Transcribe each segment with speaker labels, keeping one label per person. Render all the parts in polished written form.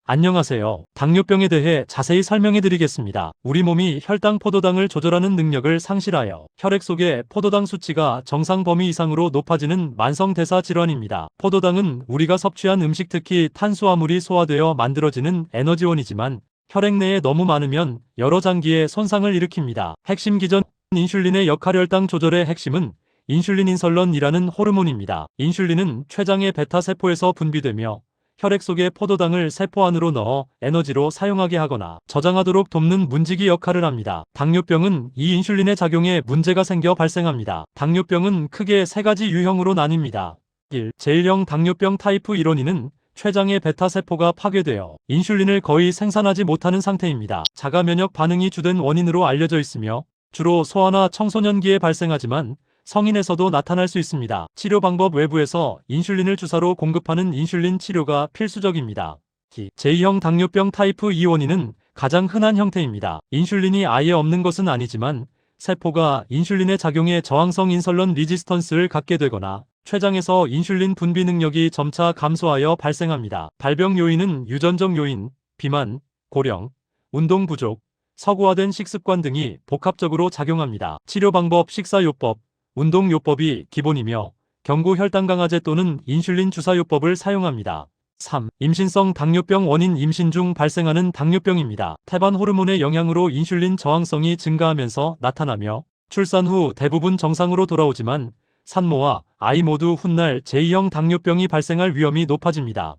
Speaker 1: 안녕하세요. 당뇨병에 대해 자세히 설명해 드리겠습니다. 우리 몸이 혈당 포도당을 조절하는 능력을 상실하여 혈액 속의 포도당 수치가 정상 범위 이상으로 높아지는 만성 대사 질환입니다. 포도당은 우리가 섭취한 음식, 특히 탄수화물이 소화되어 만들어지는 에너지원이지만 혈액 내에 너무 많으면 여러 장기에 손상을 일으킵니다. 핵심 기전 인슐린의 역할. 혈당 조절의 핵심은 인슐린 인설런이라는 호르몬입니다. 인슐린은 췌장의 베타 세포에서 분비되며 혈액 속의 포도당을 세포 안으로 넣어 에너지로 사용하게 하거나 저장하도록 돕는 문지기 역할을 합니다. 당뇨병은 이 인슐린의 작용에 문제가 생겨 발생합니다. 당뇨병은 크게 세 가지 유형으로 나뉩니다. 1. 제1형 당뇨병 타입 1원인은 췌장의 베타 세포가 파괴되어 인슐린을 거의 생산하지 못하는 상태입니다. 자가 면역 반응이 주된 원인으로 알려져 있으며 주로 소아나 청소년기에 발생하지만 성인에서도 나타날 수 있습니다. 치료 방법. 외부에서 인슐린을 주사로 공급하는 인슐린 치료가 필수적입니다. 제2형 당뇨병 타입 2 원인은 가장 흔한 형태입니다. 인슐린이 아예 없는 것은 아니지만 세포가 인슐린의 작용에 저항성 인설런 리지스턴스를 갖게 되거나 췌장에서 인슐린 분비 능력이 점차 감소하여 발생합니다. 발병 요인은 유전적 요인, 비만, 고령, 운동 부족, 서구화된 식습관 등이 복합적으로 작용합니다. 치료 방법. 식사요법, 운동요법이 기본이며 경구 혈당 강화제 또는 인슐린 주사요법을 사용합니다. 3. 임신성 당뇨병 원인. 임신 중 발생하는 당뇨병입니다. 태반 호르몬의 영향으로 인슐린 저항성이 증가하면서 나타나며 출산 후 대부분 정상으로 돌아오지만 산모와 아이 모두 훗날 제2형 당뇨병이 발생할 위험이 높아집니다.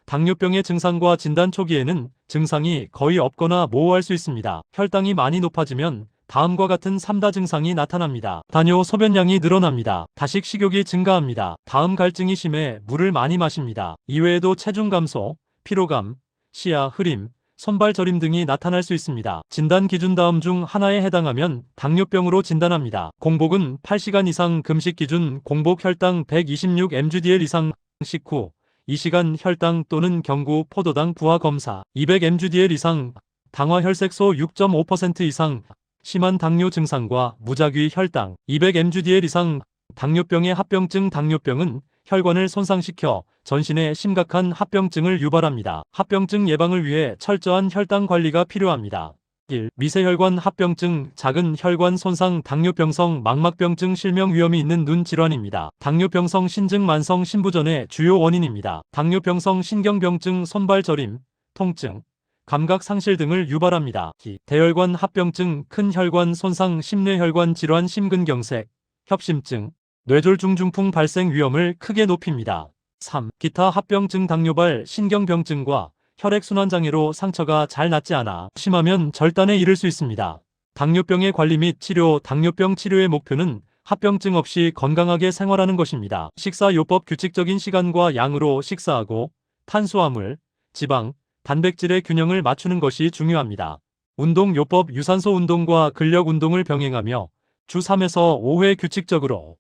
Speaker 1: 당뇨병의 증상과 진단. 초기에는 증상이 거의 없거나 모호할 수 있습니다. 혈당이 많이 높아지면 다음과 같은 3다 증상이 나타납니다. 다뇨, 소변량이 늘어납니다. 다식, 식욕이 증가합니다. 다음 갈증이 심해 물을 많이 마십니다. 이외에도 체중 감소, 피로감, 시야 흐림, 손발 저림 등이 나타날 수 있습니다. 진단 기준. 다음 중 하나에 해당하면 당뇨병으로 진단합니다. 공복은 8시간 이상 금식 기준. 공복 혈당 126 mgdl 이상. 식후 2시간 혈당 또는 경구 포도당 부하 검사. 200 mgdl 이상. 당화 혈색소 6.5% 이상. 심한 당뇨 증상과 무작위 혈당 200 mgdl 이상. 당뇨병의 합병증. 당뇨병은 혈관을 손상시켜 전신에 심각한 합병증을 유발합니다. 합병증 예방을 위해 철저한 혈당 관리가 필요합니다. 1. 미세혈관 합병증. 작은 혈관 손상. 당뇨병성 망막병증. 실명 위험이 있는 눈 질환입니다. 당뇨병성 신증 만성 신부전의 주요 원인입니다. 당뇨병성 신경병증. 손발 저림, 통증, 감각 상실 등을 유발합니다. 대혈관 합병증. 큰 혈관 손상. 심뇌혈관 질환. 심근경색, 협심증, 뇌졸중 중풍 발생 위험을 크게 높입니다. 3. 기타 합병증. 당뇨발 신경병증과 혈액순환장애로 상처가 잘 낫지 않아 심하면 절단에 이를 수 있습니다. 당뇨병의 관리 및 치료. 당뇨병 치료의 목표는 합병증 없이 건강하게 생활하는 것입니다. 식사요법. 규칙적인 시간과 양으로 식사하고 탄수화물, 지방, 단백질의 균형을 맞추는 것이 중요합니다. 운동요법. 유산소 운동과 근력 운동을 병행하며 주 3에서 5회 규칙적으로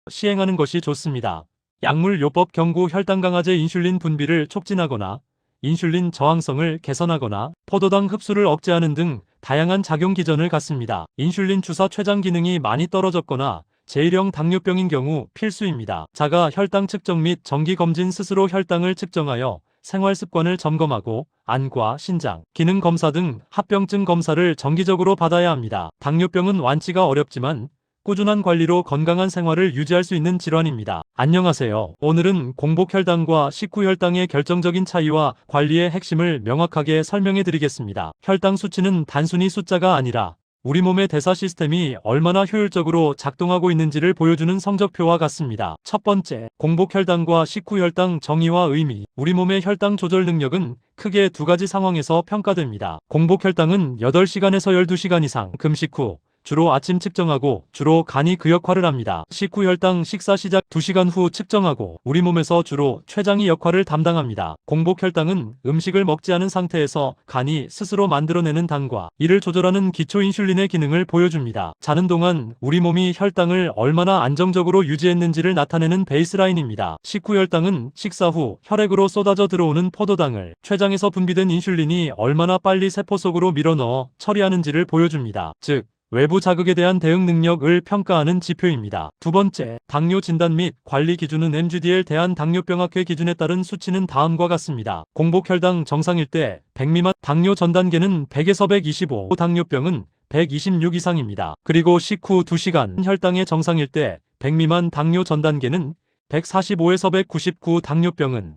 Speaker 1: 시행하는 것이 좋습니다. 약물요법. 경구 혈당 강화제. 인슐린 분비를 촉진하거나 인슐린 저항성을 개선하거나 포도당 흡수를 억제하는 등 다양한 작용 기전을 갖습니다. 인슐린 주사. 췌장 기능이 많이 떨어졌거나 제1형 당뇨병인 경우 필수입니다. 자가 혈당 측정 및 정기검진. 스스로 혈당을 측정하여 생활 습관을 점검하고 안과 신장, 기능 검사 등 합병증 검사를 정기적으로 받아야 합니다. 당뇨병은 완치가 어렵지만 꾸준한 관리로 건강한 생활을 유지할 수 있는 질환입니다. 안녕하세요. 오늘은 공복 혈당과 식후 혈당의 결정적인 차이와 관리의 핵심을 명확하게 설명해 드리겠습니다. 혈당 수치는 단순히 숫자가 아니라 우리 몸의 대사 시스템이 얼마나 효율적으로 작동하고 있는지를 보여주는 성적표와 같습니다. 첫 번째, 공복 혈당과 식후 혈당 정의와 의미. 우리 몸의 혈당 조절 능력은 크게 두 가지 상황에서 평가됩니다. 공복 혈당은 8시간에서 12시간 이상 금식 후 주로 아침 측정하고 주로 간이 그 역할을 합니다. 식후 혈당 식사 시작 2시간 후 측정하고 우리 몸에서 주로 췌장이 역할을 담당합니다. 공복 혈당은 음식을 먹지 않은 상태에서 간이 스스로 만들어내는 당과 이를 조절하는 기초 인슐린의 기능을 보여줍니다. 자는 동안 우리 몸이 혈당을 얼마나 안정적으로 유지했는지를 나타내는 베이스라인입니다. 식후 혈당은 식사 후 혈액으로 쏟아져 들어오는 포도당을 췌장에서 분비된 인슐린이 얼마나 빨리 세포 속으로 밀어넣어 처리하는지를 보여줍니다. 즉 외부 자극에 대한 대응 능력을 평가하는 지표입니다. 두 번째, 당뇨 진단 및 관리 기준은 MGDL 대한당뇨병학회 기준에 따른 수치는 다음과 같습니다. 공복 혈당 정상일 때 100 미만, 당뇨 전 단계는 100에서 125, 당뇨병은 126 이상입니다. 그리고 식후 2시간 혈당의 정상일 때 100 미만, 당뇨 전 단계는 145에서 199, 당뇨병은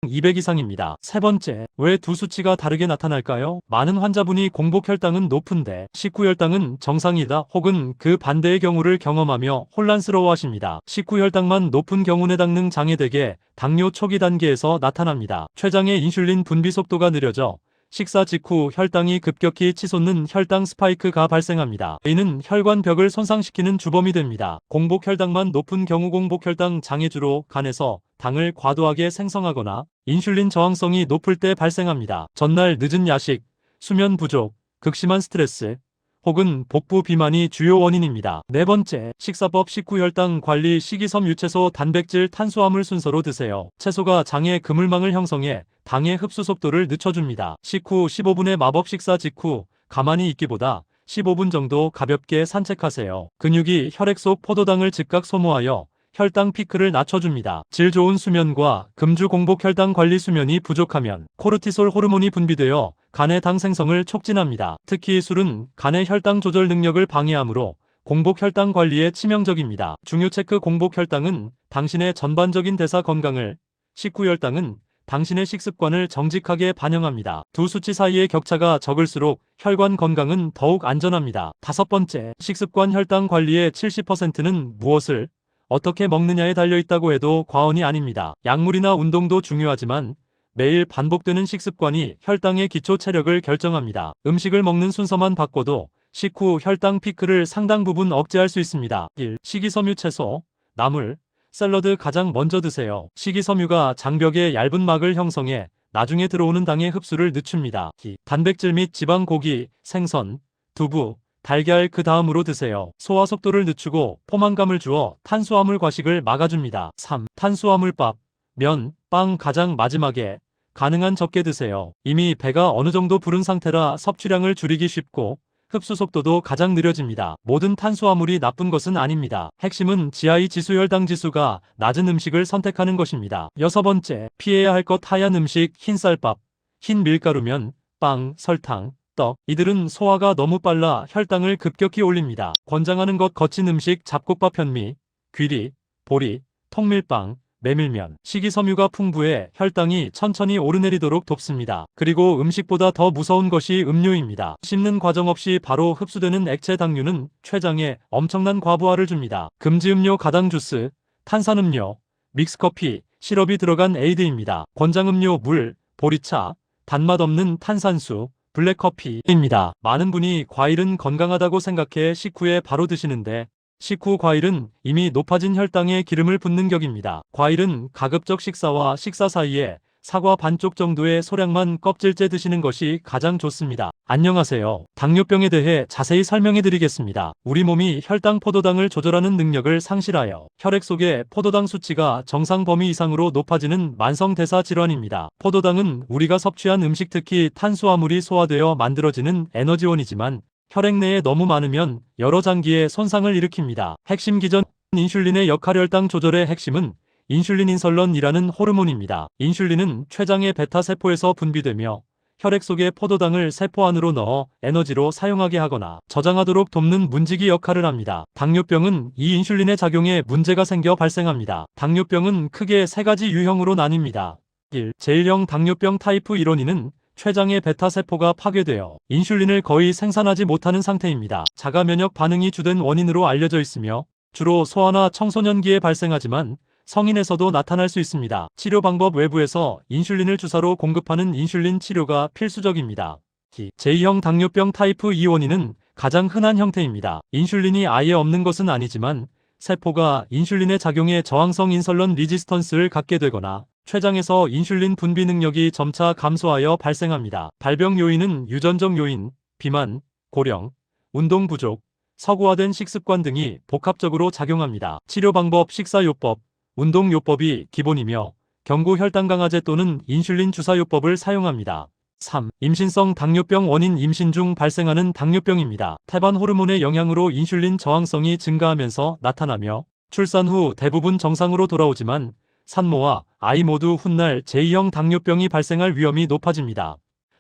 Speaker 1: 200 이상입니다. 세 번째, 왜 두 수치가 다르게 나타날까요? 많은 환자분이 공복 혈당은 높은데 식후 혈당은 정상이다 혹은 그 반대의 경우를 경험하며 혼란스러워하십니다. 식후 혈당만 높은 경우 내당능 장애 대개 당뇨 초기 단계에서 나타납니다. 췌장의 인슐린 분비 속도가 느려져 식사 직후 혈당이 급격히 치솟는 혈당 스파이크가 발생합니다. 이는 혈관벽을 손상시키는 주범이 됩니다. 공복 혈당만 높은 경우 공복 혈당 장애 주로 간에서 당을 과도하게 생성하거나 인슐린 저항성이 높을 때 발생합니다. 전날 늦은 야식, 수면 부족, 극심한 스트레스, 혹은 복부 비만이 주요 원인입니다. 네 번째, 식사법 식후 혈당 관리 식이섬유 채소 단백질 탄수화물 순서로 드세요. 채소가 장에 그물망을 형성해 당의 흡수 속도를 늦춰줍니다. 식후 15분의 마법 식사 직후 가만히 있기보다 15분 정도 가볍게 산책하세요. 근육이 혈액 속 포도당을 즉각 소모하여 혈당 피크를 낮춰줍니다. 질 좋은 수면과 금주 공복 혈당 관리 수면이 부족하면 코르티솔 호르몬이 분비되어 간의 당 생성을 촉진합니다. 특히 술은 간의 혈당 조절 능력을 방해하므로 공복 혈당 관리에 치명적입니다. 중요 체크 공복 혈당은 당신의 전반적인 대사 건강을, 식후 혈당은 당신의 식습관을 정직하게 반영합니다. 두 수치 사이의 격차가 적을수록 혈관 건강은 더욱 안전합니다. 다섯 번째, 식습관 혈당 관리의 70%는 무엇을 어떻게 먹느냐에 달려있다고 해도 과언이 아닙니다. 약물이나 운동도 중요하지만 매일 반복되는 식습관이 혈당의 기초 체력을 결정합니다. 음식을 먹는 순서만 바꿔도 식후 혈당 피크를 상당 부분 억제할 수 있습니다. 1. 식이섬유 채소, 나물, 샐러드 가장 먼저 드세요. 식이섬유가 장벽에 얇은 막을 형성해 나중에 들어오는 당의 흡수를 늦춥니다. 2. 단백질 및 지방 고기, 생선, 두부, 달걀 그 다음으로 드세요. 소화 속도를 늦추고 포만감을 주어 탄수화물 과식을 막아줍니다. 3. 탄수화물밥, 면, 빵 가장 마지막에 가능한 적게 드세요. 이미 배가 어느 정도 부른 상태라 섭취량을 줄이기 쉽고 흡수 속도도 가장 느려집니다. 모든 탄수화물이 나쁜 것은 아닙니다. 핵심은 GI 지수 혈당 지수가 낮은 음식을 선택하는 것입니다. 여섯 번째, 피해야 할 것 하얀 음식 흰쌀밥, 흰 밀가루면, 빵, 설탕, 떡. 이들은 소화가 너무 빨라 혈당을 급격히 올립니다. 권장하는 것 거친 음식 잡곡밥 현미, 귀리, 보리, 통밀빵, 메밀면. 식이섬유가 풍부해 혈당이 천천히 오르내리도록 돕습니다. 그리고 음식보다 더 무서운 것이 음료입니다. 씹는 과정 없이 바로 흡수되는 액체 당류는 췌장에 엄청난 과부하를 줍니다. 금지 음료 가당 주스, 탄산음료, 믹스커피, 시럽이 들어간 에이드입니다. 권장 음료 물, 보리차, 단맛 없는 탄산수, 블랙커피입니다. 많은 분이 과일은 건강하다고 생각해 식후에 바로 드시는데 식후 과일은 이미 높아진 혈당에 기름을 붓는 격입니다. 과일은 가급적 식사와 식사 사이에 사과 반쪽 정도의 소량만 껍질째 드시는 것이 가장 좋습니다. 안녕하세요. 당뇨병에 대해 자세히 설명해 드리겠습니다. 우리 몸이 혈당 포도당을 조절하는 능력을 상실하여 혈액 속의 포도당 수치가 정상 범위 이상으로 높아지는 만성 대사 질환입니다. 포도당은 우리가 섭취한 음식 특히 탄수화물이 소화되어 만들어지는 에너지원이지만 혈액 내에 너무 많으면 여러 장기에 손상을 일으킵니다. 핵심 기전 인슐린의 역할 혈당 조절의 핵심은 인슐린 인설런이라는 호르몬입니다. 인슐린은 췌장의 베타세포에서 분비되며 혈액 속의 포도당을 세포 안으로 넣어 에너지로 사용하게 하거나 저장하도록 돕는 문지기 역할을 합니다. 당뇨병은 이 인슐린의 작용에 문제가 생겨 발생합니다. 당뇨병은 크게 세 가지 유형으로 나뉩니다. 1. 제1형 당뇨병 타입 1원인은 췌장의 베타세포가 파괴되어 인슐린을 거의 생산하지 못하는 상태입니다. 자가 면역 반응이 주된 원인으로 알려져 있으며 주로 소아나 청소년기에 발생하지만 성인에서도 나타날 수 있습니다. 치료 방법 외부에서 인슐린을 주사로 공급하는 인슐린 치료가 필수적입니다. 제2형 당뇨병 타입 2 원인은 가장 흔한 형태입니다. 인슐린이 아예 없는 것은 아니지만 세포가 인슐린의 작용에 저항성 인설런 리지스턴스를 갖게 되거나 췌장에서 인슐린 분비 능력이 점차 감소하여 발생합니다. 발병 요인은 유전적 요인, 비만, 고령, 운동 부족, 서구화된 식습관 등이 복합적으로 작용합니다. 치료 방법 식사요법, 운동요법이 기본이며 경구 혈당 강화제 또는 인슐린 주사요법을 사용합니다. 3. 임신성 당뇨병 원인 임신 중 발생하는 당뇨병입니다. 태반 호르몬의 영향으로 인슐린 저항성이 증가하면서 나타나며 출산 후 대부분 정상으로 돌아오지만 산모와 아이 모두 훗날 제2형 당뇨병이 발생할 위험이 높아집니다.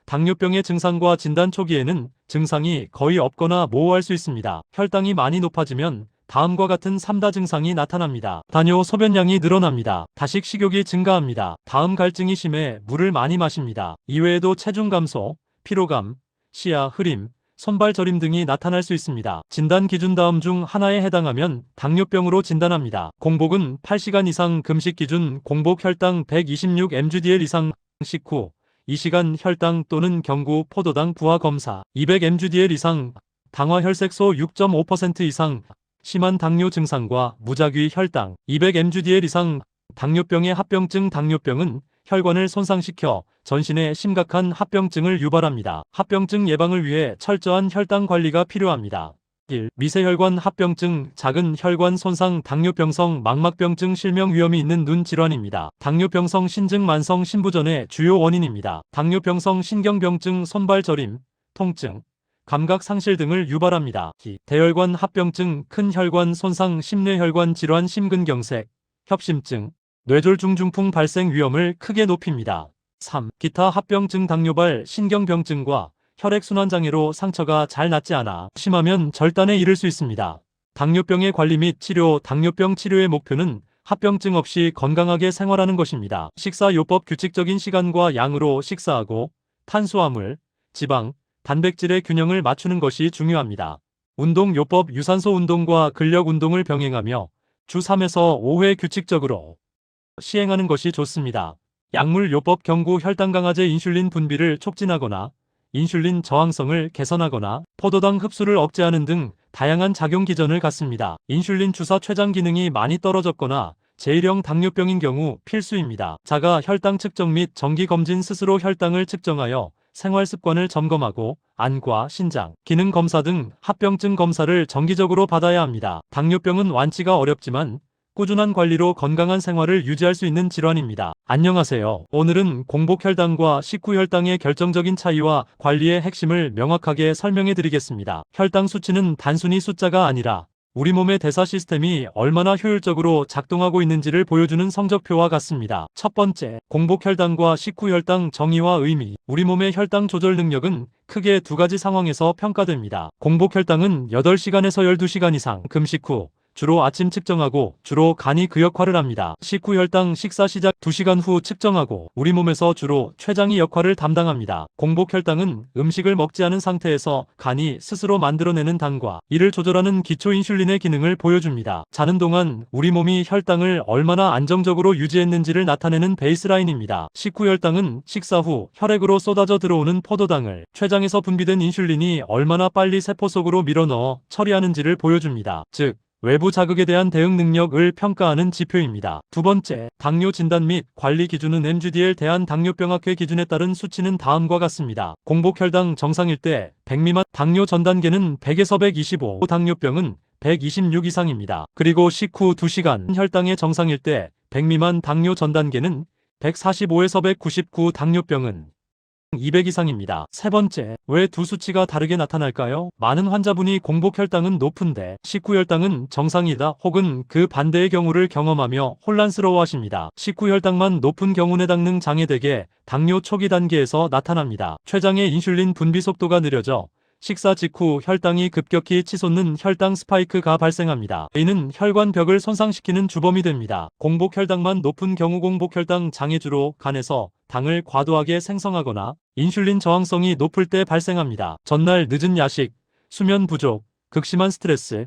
Speaker 1: 당뇨병의 증상과 진단 초기에는 증상이 거의 없거나 모호할 수 있습니다. 혈당이 많이 높아지면 다음과 같은 3다 증상이 나타납니다. 다뇨 소변량이 늘어납니다. 다식 식욕이 증가합니다. 다음 갈증이 심해 물을 많이 마십니다. 이외에도 체중 감소, 피로감, 시야 흐림, 손발 저림 등이 나타날 수 있습니다. 진단 기준 다음 중 하나에 해당하면 당뇨병으로 진단합니다. 공복은 8시간 이상 금식 기준 공복 혈당 126mg/dl 이상 식후 2시간 혈당 또는 경구 포도당 부하 검사 200mg/dl 이상 당화 혈색소 6.5% 이상 심한 당뇨 증상과 무작위 혈당 200mg/dl 이상 당뇨병의 합병증 당뇨병은 혈관을 손상시켜 전신에 심각한 합병증을 유발합니다. 합병증 예방을 위해 철저한 혈당 관리가 필요합니다. 1. 미세혈관 합병증 작은 혈관 손상 당뇨병성 망막병증 실명 위험이 있는 눈 질환입니다. 당뇨병성 신증 만성 신부전의 주요 원인입니다. 당뇨병성 신경병증 손발 저림, 통증, 감각 상실 등을 유발합니다. 2. 대혈관 합병증 큰 혈관 손상 심뇌혈관 질환 심근경색, 협심증, 뇌졸중 중풍 발생 위험을 크게 높입니다. 3. 기타 합병증 당뇨발 신경병증과 혈액순환장애로 상처가 잘 낫지 않아 심하면 절단에 이를 수 있습니다. 당뇨병의 관리 및 치료 당뇨병 치료의 목표는 합병증 없이 건강하게 생활하는 것입니다. 식사요법 규칙적인 시간과 양으로 식사하고 탄수화물, 지방, 단백질의 균형을 맞추는 것이 중요합니다. 운동요법 유산소 운동과 근력 운동을 병행하며 주 3에서 5회 규칙적으로 시행하는 것이 좋습니다. 약물요법 경구 혈당 강화제 인슐린 분비를 촉진하거나 인슐린 저항성을 개선하거나 포도당 흡수를 억제하는 등 다양한 작용 기전을 갖습니다. 인슐린 주사 췌장 기능이 많이 떨어졌거나 제1형 당뇨병인 경우 필수입니다. 자가 혈당 측정 및 정기 검진 스스로 혈당을 측정하여 생활 습관을 점검하고 안과 신장, 기능 검사 등 합병증 검사를 정기적으로 받아야 합니다. 당뇨병은 완치가 어렵지만 꾸준한 관리로 건강한 생활을 유지할 수 있는 질환입니다. 안녕하세요. 오늘은 공복 혈당과 식후 혈당의 결정적인 차이와 관리의 핵심을 명확하게 설명해 드리겠습니다. 혈당 수치는 단순히 숫자가 아니라 우리 몸의 대사 시스템이 얼마나 효율적으로 작동하고 있는지를 보여주는 성적표와 같습니다. 첫 번째, 공복 혈당과 식후 혈당 정의와 의미. 우리 몸의 혈당 조절 능력은 크게 두 가지 상황에서 평가됩니다. 공복 혈당은 8시간에서 12시간 이상 금식 후 주로 아침 측정하고 주로 간이 그 역할을 합니다. 식후 혈당 식사 시작 2시간 후 측정하고 우리 몸에서 주로 췌장이 역할을 담당합니다. 공복 혈당은 음식을 먹지 않은 상태에서 간이 스스로 만들어내는 당과 이를 조절하는 기초 인슐린의 기능을 보여줍니다. 자는 동안 우리 몸이 혈당을 얼마나 안정적으로 유지했는지를 나타내는 베이스라인입니다. 식후 혈당은 식사 후 혈액으로 쏟아져 들어오는 포도당을 췌장에서 분비된 인슐린이 얼마나 빨리 세포 속으로 밀어넣어 처리하는지를 보여줍니다. 즉, 외부 자극에 대한 대응 능력을 평가하는 지표입니다. 두 번째, 당뇨 진단 및 관리 기준은 MGDL 대한당뇨병학회 기준에 따른 수치는 다음과 같습니다. 공복 혈당 정상일 때 100 미만, 당뇨 전 단계는 100에서 125, 당뇨병은 126 이상입니다. 그리고 식후 2시간 혈당의 정상일 때 100 미만 당뇨 전 단계는 145에서 199, 당뇨병은 200 이상입니다. 세 번째, 왜 두 수치가 다르게 나타날까요? 많은 환자분이 공복 혈당은 높은데 식후 혈당은 정상이다 혹은 그 반대의 경우를 경험하며 혼란스러워하십니다. 식후 혈당만 높은 경우 내당능 장애 대개 당뇨 초기 단계에서 나타납니다. 췌장의 인슐린 분비 속도가 느려져 식사 직후 혈당이 급격히 치솟는 혈당 스파이크가 발생합니다. 이는 혈관벽을 손상시키는 주범이 됩니다. 공복 혈당만 높은 경우 공복 혈당 장애 주로 간에서 당을 과도하게 생성하거나 인슐린 저항성이 높을 때 발생합니다. 전날 늦은 야식, 수면 부족, 극심한 스트레스,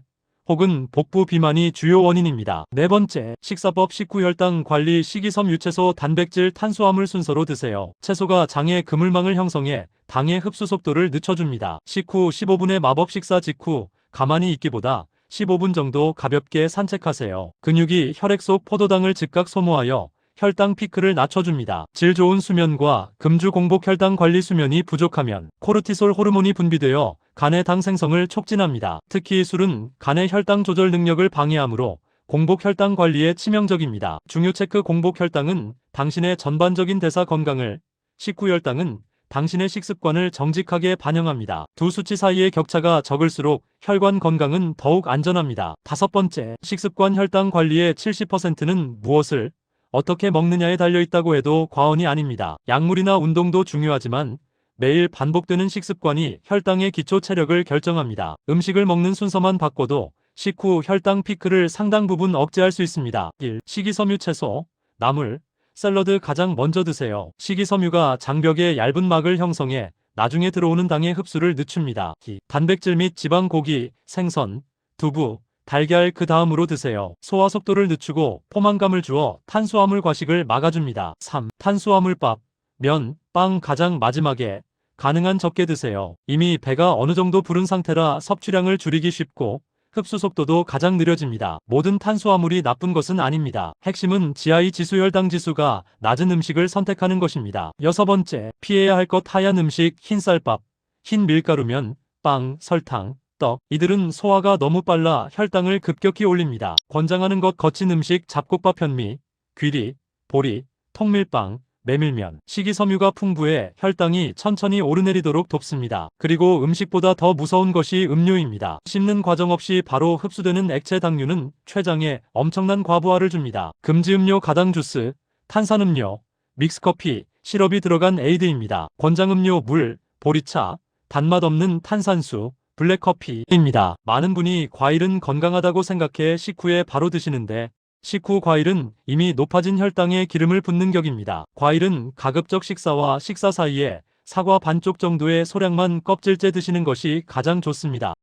Speaker 1: 혹은 복부 비만이 주요 원인입니다. 네 번째, 식사법 식후 혈당 관리 식이섬 유채소 단백질 탄수화물 순서로 드세요. 채소가 장에 그물망을 형성해 당의 흡수 속도를 늦춰줍니다. 식후 15분의 마법 식사 직후 가만히 있기보다 15분 정도 가볍게 산책하세요. 근육이 혈액 속 포도당을 즉각 소모하여 혈당 피크를 낮춰줍니다. 질 좋은 수면과 금주 공복 혈당 관리 수면이 부족하면 코르티솔 호르몬이 분비되어 간의 당 생성을 촉진합니다. 특히 술은 간의 혈당 조절 능력을 방해하므로 공복 혈당 관리에 치명적입니다. 중요 체크 공복 혈당은 당신의 전반적인 대사 건강을, 식후 혈당은 당신의 식습관을 정직하게 반영합니다. 두 수치 사이의 격차가 적을수록 혈관 건강은 더욱 안전합니다. 다섯 번째, 식습관 혈당 관리의 70%는 무엇을 어떻게 먹느냐에 달려있다고 해도 과언이 아닙니다. 약물이나 운동도 중요하지만 매일 반복되는 식습관이 혈당의 기초 체력을 결정합니다. 음식을 먹는 순서만 바꿔도 식후 혈당 피크를 상당 부분 억제할 수 있습니다. 1. 식이섬유 채소, 나물, 샐러드 가장 먼저 드세요. 식이섬유가 장벽에 얇은 막을 형성해 나중에 들어오는 당의 흡수를 늦춥니다. 2. 단백질 및 지방 고기, 생선, 두부, 달걀 그 다음으로 드세요. 소화 속도를 늦추고 포만감을 주어 탄수화물 과식을 막아줍니다. 3. 탄수화물밥, 면, 빵 가장 마지막에 가능한 적게 드세요. 이미 배가 어느 정도 부른 상태라 섭취량을 줄이기 쉽고 흡수 속도도 가장 느려집니다. 모든 탄수화물이 나쁜 것은 아닙니다. 핵심은 GI 지수 혈당 지수가 낮은 음식을 선택하는 것입니다. 여섯 번째, 피해야 할 것 하얀 음식, 흰쌀밥, 흰 밀가루면, 빵, 설탕, 떡. 이들은 소화가 너무 빨라 혈당을 급격히 올립니다. 권장하는 것 거친 음식, 잡곡밥, 현미, 귀리, 보리, 통밀빵, 메밀면. 식이섬유가 풍부해 혈당이 천천히 오르내리도록 돕습니다. 그리고 음식보다 더 무서운 것이 음료입니다. 씹는 과정 없이 바로 흡수되는 액체 당류는 췌장에 엄청난 과부하를 줍니다. 금지 음료, 가당 주스, 탄산음료, 믹스커피, 시럽이 들어간 에이드입니다. 권장 음료, 물, 보리차, 단맛 없는 탄산수, 블랙커피입니다. 많은 분이 과일은 건강하다고 생각해 식후에 바로 드시는데 식후 과일은 이미 높아진 혈당에 기름을 붓는 격입니다. 과일은 가급적 식사와 식사 사이에 사과 반쪽 정도의 소량만 껍질째 드시는 것이 가장 좋습니다.